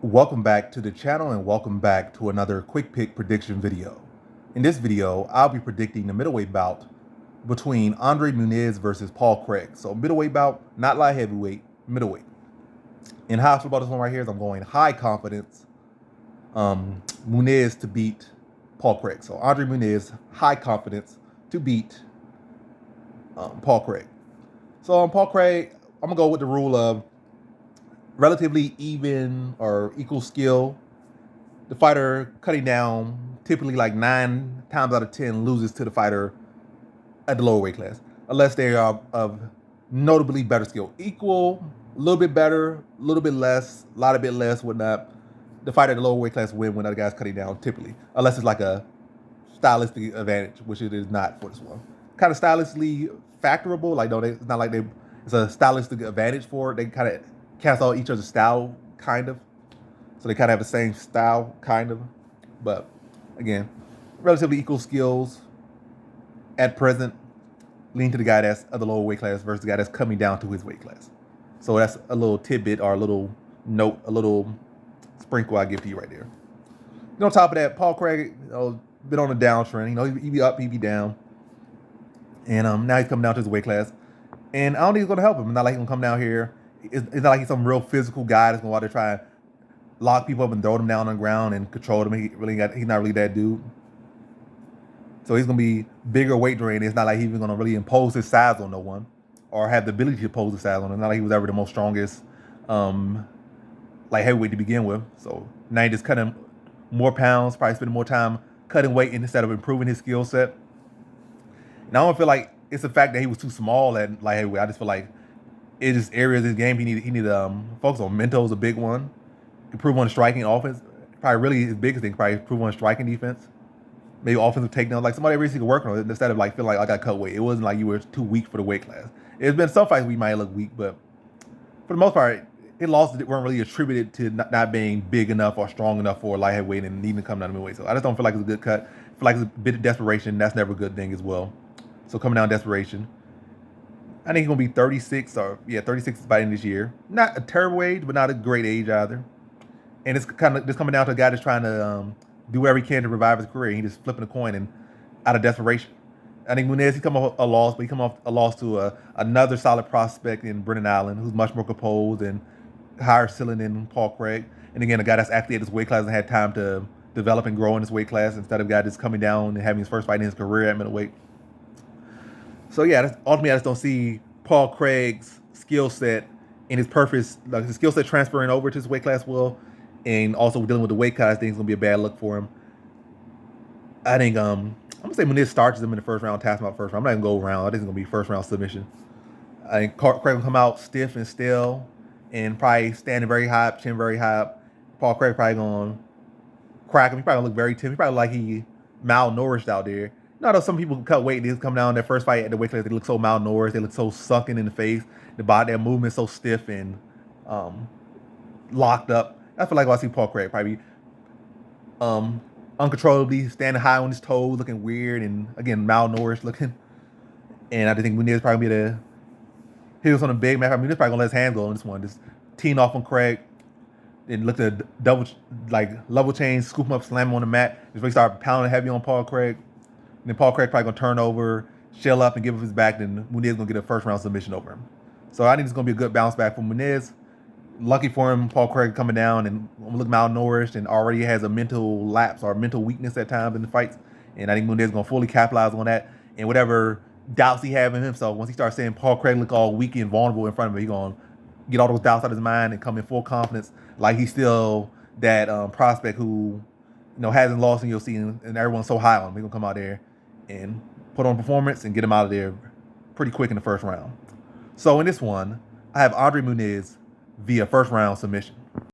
Welcome back to the channel and welcome back to another quick pick prediction video. In this video, I'll be predicting the middleweight bout between Muniz versus Paul Craig. So middleweight bout, not light heavyweight, middleweight. In how I feel about this one right here is I'm going high confidence Muniz to beat Paul Craig. So Muniz, high confidence to beat Paul Craig. So on Paul Craig, I'm gonna go with the rule of relatively even or equal skill. The fighter cutting down typically like 9 times out of 10 loses to the fighter at the lower weight class, unless they are of notably better skill. Equal, a little bit better, a little bit less, a lot of bit less, whatnot. The fighter at the lower weight class win when other guys cutting down typically, unless it's like a stylistic advantage, which it is not for this one. Kind of stylistically factorable, like it's not like it's a stylistic advantage for it. They kind of cancel out each other's style, kind of. So they kind of have the same style, kind of. But again, relatively equal skills at present, lean to the guy that's of the lower weight class versus the guy that's coming down to his weight class. So that's a little tidbit or a little note, a little sprinkle I give to you right there. On top of that, Paul Craig, been on a downtrend. He be up, he be down. And now he's coming down to his weight class. And I don't think it's going to help him. It's not like he's going to come down here. It's not like he's some real physical guy that's going to go out there try and lock people up and throw them down on the ground and control them. He's not really that dude. So he's going to be bigger weight drain. It's not like he's even going to really impose his size on no one or have the ability to impose his size on him. It's not like he was ever the most strongest like heavyweight to begin with. So now he just cutting more pounds, probably spending more time cutting weight instead of improving his skill set. And I don't feel like it's the fact that he was too small at light heavyweight. I just feel like it's just areas of his game he need to focus on. Mental is a big one. Improve on striking offense. Probably really his biggest thing. Probably improve on striking defense. Maybe offensive takedown. Like somebody really could work on it instead of like feeling like I got cut weight. It wasn't like you were too weak for the weight class. There's been some fights we might look weak, but for the most part, his losses weren't really attributed to not being big enough or strong enough for light heavyweight and needing to come down to midweight. So I just don't feel like it's a good cut. I feel like it's a bit of desperation. That's never a good thing as well. So coming down desperation. I think he's going to be 36 by the end of this year. Not a terrible age, but not a great age either. And it's kind of just coming down to a guy that's trying to do whatever he can to revive his career. He's just flipping a coin and out of desperation. I think Muniz, he come off a loss, but he come off a loss to another solid prospect in Brendan Allen, who's much more composed and higher ceiling than Paul Craig. And again, a guy that's actually at his weight class and had time to develop and grow in his weight class instead of a guy that's coming down and having his first fight in his career at middleweight. So yeah, ultimately I just don't see Paul Craig's skill set and his purpose, like his skill set transferring over to his weight class well, and also dealing with the weight cut. I think it's gonna be a bad look for him. I think I'm gonna say Muniz starches him in the first round, taps him out first round. I'm not gonna go around. I think it's gonna be first round submission. I think Craig will come out stiff and still, and probably standing very high up, chin very high up. Paul Craig probably gonna crack him. He probably gonna look very timid. He probably like he malnourished out there. Though some people cut weight, they come down their first fight at the weight class, they look so malnourished, they look so sunken in the face, their movement so stiff and locked up. I feel like I see Paul Craig probably uncontrollably standing high on his toes, looking weird and again malnourished looking. And I think Muniz probably be the heels on a big man. Muniz probably gonna let his hands go on this one, just teeing off on Craig. Then look at level change, scoop him up, slam him on the mat. Just really start pounding heavy on Paul Craig. And then Paul Craig probably gonna turn over, shell up, and give him his back. Then Muniz gonna get a first round submission over him. So I think it's gonna be a good bounce back for Muniz. Lucky for him, Paul Craig coming down and look malnourished and already has a mental lapse or mental weakness at times in the fights. And I think Muniz gonna fully capitalize on that. And whatever doubts he have in himself, once he starts saying Paul Craig look all weak and vulnerable in front of him, he's gonna get all those doubts out of his mind and come in full confidence, like he's still that prospect who hasn't lost, and you'll see, and everyone's so high on him. He's gonna come out there and put on performance and get him out of there pretty quick in the first round. So in this one, I have Muniz via first round submission.